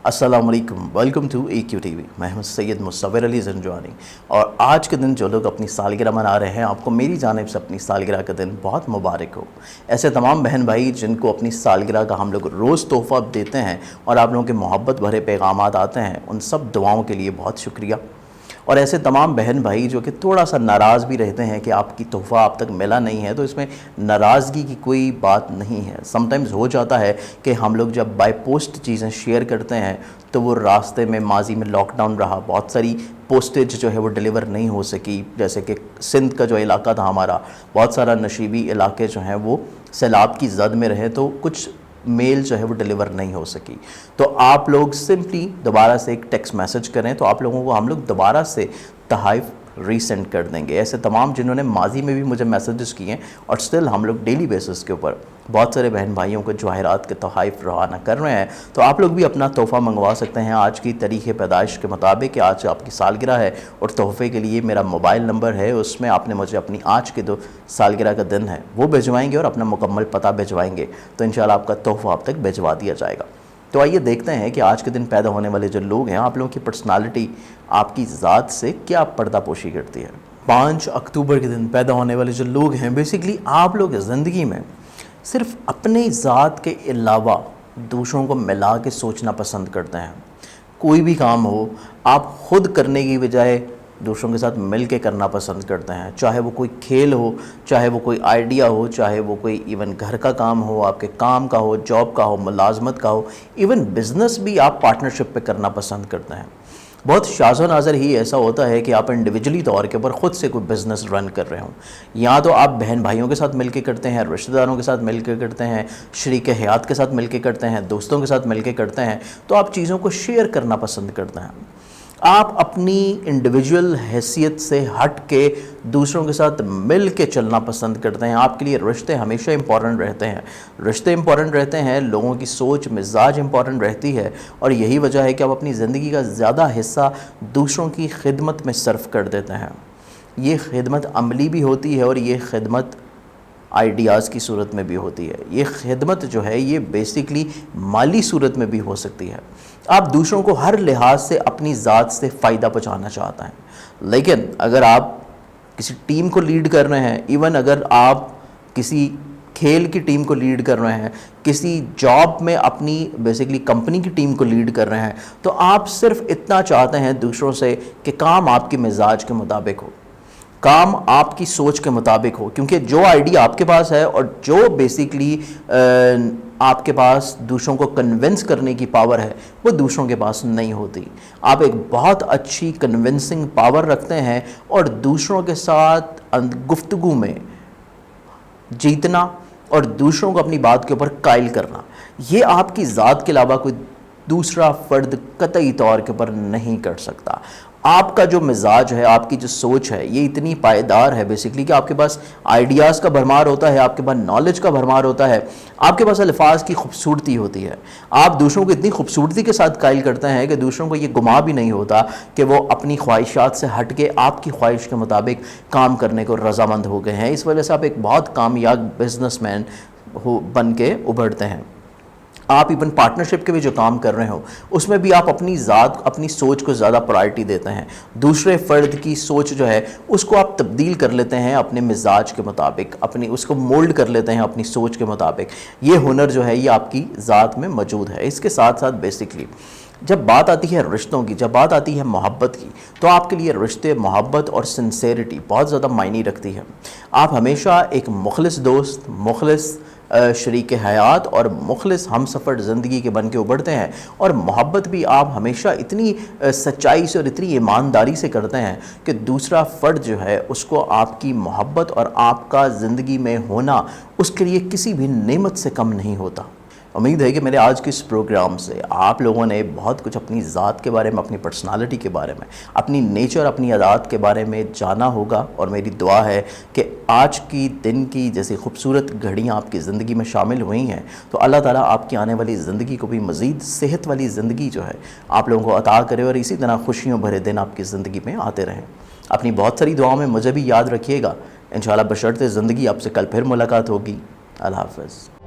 अस्सलाम वालेकुम, welcome to EQ TV। मैं हूं सैयद मुसव्विर अली ज़ंजवानी और आज के दिन जो लोग अपनी सालगिरह मना रहे हैं, आपको मेरी जानिब से अपनी सालगिरह का दिन बहुत मुबारक हो। ऐसे तमाम बहन भाई जिनको अपनी सालगिरह का हम लोग रोज़ तोहफ़ा देते हैं और आप लोगों के मोहब्बत भरे पैगामात आते हैं, उन सब दुआओं के लिए बहुत शुक्रिया। और ऐसे तमाम बहन भाई जो कि थोड़ा सा नाराज़ भी रहते हैं कि आपकी तोहफ़ा आप तक मिला नहीं है, तो इसमें नाराज़गी की कोई बात नहीं है। समटाइम्स हो जाता है कि हम लोग जब बाय पोस्ट चीज़ें शेयर करते हैं तो वो रास्ते में माजी में लॉकडाउन रहा, बहुत सारी पोस्टेज जो है वो डिलीवर नहीं हो सकी। जैसे कि सिंध का जो इलाका था हमारा, बहुत सारा नशीबी इलाके जो हैं वो सैलाब की जद में रहे, तो कुछ मेल जो है वो डिलीवर नहीं हो सकी। तो आप लोग सिंपली दोबारा से एक टेक्स्ट मैसेज करें तो आप लोगों को हम लोग दोबारा से तोहफ़े रीसेंड कर देंगे। ऐसे तमाम जिन्होंने माजी में भी मुझे मैसेजेस किए हैं और स्टिल हम लोग डेली बेसिस के ऊपर बहुत सारे बहन भाइयों को जवाहरात के तोहफ़े रवाना कर रहे हैं, तो आप लोग भी अपना तोहफ़ा मंगवा सकते हैं आज की तारीख़ पैदाइश के मुताबिक कि आज आपकी सालगिरह है। और तोहफ़े के लिए मेरा मोबाइल नंबर है, उसमें आपने मुझे अपनी आज के जो सालगिरह का दिन है वो भिजवाएंगे और अपना मुकम्मल पता भिजवाएंगे, तो इंशाल्लाह आपका तोहफ़ा आप तक भिजवा दिया जाएगा। तो आइए देखते हैं कि आज के दिन पैदा होने वाले जो लोग हैं, आप लोगों की पर्सनालिटी आपकी ज़ात से क्या पर्दापोशी करती है। 5 अक्टूबर के दिन पैदा होने वाले जो लोग हैं, बेसिकली आप लोग ज़िंदगी में सिर्फ़ अपनी ज़ात के अलावा दूसरों को मिला के सोचना पसंद करते हैं। कोई भी काम हो आप ख़ुद करने की बजाय दूसरों के साथ मिल के करना पसंद करते हैं, चाहे वो कोई खेल हो, चाहे वो कोई आइडिया हो, चाहे वो कोई इवन घर का काम हो, आपके काम का हो, जॉब का हो, मुलाजमत का हो, इवन बिज़नेस भी आप पार्टनरशिप पे करना पसंद करते हैं। बहुत शाज़ो नाज़र ही ऐसा होता है कि आप इंडिविजुअली तौर के ऊपर ख़ुद से कोई बिज़नेस रन कर रहे हों, या तो आप बहन भाइयों के साथ मिल के करते हैं, रिश्तेदारों के साथ मिल के करते हैं, शरीक हयात के साथ मिल के करते हैं, दोस्तों के साथ मिल के करते हैं, तो आप चीज़ों को शेयर करना पसंद करते हैं। आप अपनी इंडिविजुअल हैसियत से हट के दूसरों के साथ मिल के चलना पसंद करते हैं। आपके लिए रिश्ते हमेशा इंपॉर्टेंट रहते हैं, रिश्ते इंपॉर्टेंट रहते हैं, लोगों की सोच मिजाज इंपॉर्टेंट रहती है, और यही वजह है कि आप अपनी ज़िंदगी का ज़्यादा हिस्सा दूसरों की खिदमत में सर्फ कर देते हैं। ये खिदमत अमली भी होती है और ये खिदमत आइडियाज़ की सूरत में भी होती है। ये खिदमत जो है ये बेसिकली माली सूरत में भी हो सकती है। आप दूसरों को हर लिहाज से अपनी ज़ात से फ़ायदा पहुँचाना चाहते हैं, लेकिन अगर आप किसी टीम को लीड कर रहे हैं, इवन अगर आप किसी खेल की टीम को लीड कर रहे हैं, किसी जॉब में अपनी बेसिकली कंपनी की टीम को लीड कर रहे हैं, तो आप सिर्फ इतना चाहते हैं दूसरों से कि काम आपके मिजाज के मुताबिक हो, काम आपकी सोच के मुताबिक हो, क्योंकि जो आइडिया आपके पास है और जो बेसिकली आपके पास दूसरों को कन्विंस करने की पावर है वो दूसरों के पास नहीं होती। आप एक बहुत अच्छी कन्विंसिंग पावर रखते हैं और दूसरों के साथ गुफ्तगू में जीतना और दूसरों को अपनी बात के ऊपर कायल करना, ये आपकी ज़ात के अलावा कोई दूसरा फ़र्द कतई तौर के ऊपर नहीं कर सकता। आपका जो मिजाज है, आपकी जो सोच है, ये इतनी पायदार है बेसिकली कि आपके पास आइडियाज़ का भरमार होता है, आपके पास नॉलेज का भरमार होता है, आपके पास अल्फाज की खूबसूरती होती है। आप दूसरों को इतनी खूबसूरती के साथ कायल करते हैं कि दूसरों को ये गुमा भी नहीं होता कि वो अपनी ख्वाहिशात से हट के आपकी ख्वाहिश के मुताबिक काम करने को रज़ामंद हो गए हैं। इस वजह से आप एक बहुत कामयाब बिजनेसमैन बन के उभरते हैं। आप इवन पार्टनरशिप के भी जो काम कर रहे हो उसमें भी आप अपनी ज़ात, अपनी सोच को ज़्यादा प्रायोरिटी देते हैं। दूसरे फ़र्द की सोच जो है उसको आप तब्दील कर लेते हैं अपने मिजाज के मुताबिक, अपनी उसको मोल्ड कर लेते हैं अपनी सोच के मुताबिक। ये हुनर जो है ये आपकी ज़ात में मौजूद है। इसके साथ साथ बेसिकली जब बात आती है रिश्तों की, जब बात आती है मोहब्बत की, तो आपके लिए रिश्ते, मोहब्बत और सिंसेरिटी बहुत ज़्यादा मायने रखती है। आप हमेशा एक मुखलिस दोस्त, मुखलिस शरीक हयात और मुखलिस हमसफ़र ज़िंदगी के बन के उभरते हैं, और मोहब्बत भी आप हमेशा इतनी सच्चाई से और इतनी ईमानदारी से करते हैं कि दूसरा फ़र्द जो है उसको आपकी मोहब्बत और आपका ज़िंदगी में होना उसके लिए किसी भी नेमत से कम नहीं होता। उम्मीद है कि मेरे आज के इस प्रोग्राम से आप लोगों ने बहुत कुछ अपनी ज़ात के बारे में, अपनी पर्सनालिटी के बारे में, अपनी नेचर, अपनी आदत के बारे में जाना होगा। और मेरी दुआ है कि आज की दिन की जैसी खूबसूरत घड़ियाँ आपकी ज़िंदगी में शामिल हुई हैं, तो अल्लाह ताला आपकी आने वाली ज़िंदगी को भी मज़ीद सेहत वाली ज़िंदगी जो है आप लोगों को अता करे और इसी तरह खुशियों भरे दिन आपकी ज़िंदगी में आते रहें। अपनी बहुत सारी दुआओं में मुझे भी याद रखिएगा। इंशाअल्लाह बशर्ते ज़िंदगी आपसे कल फिर मुलाकात होगी। अल्लाह हाफ़िज़।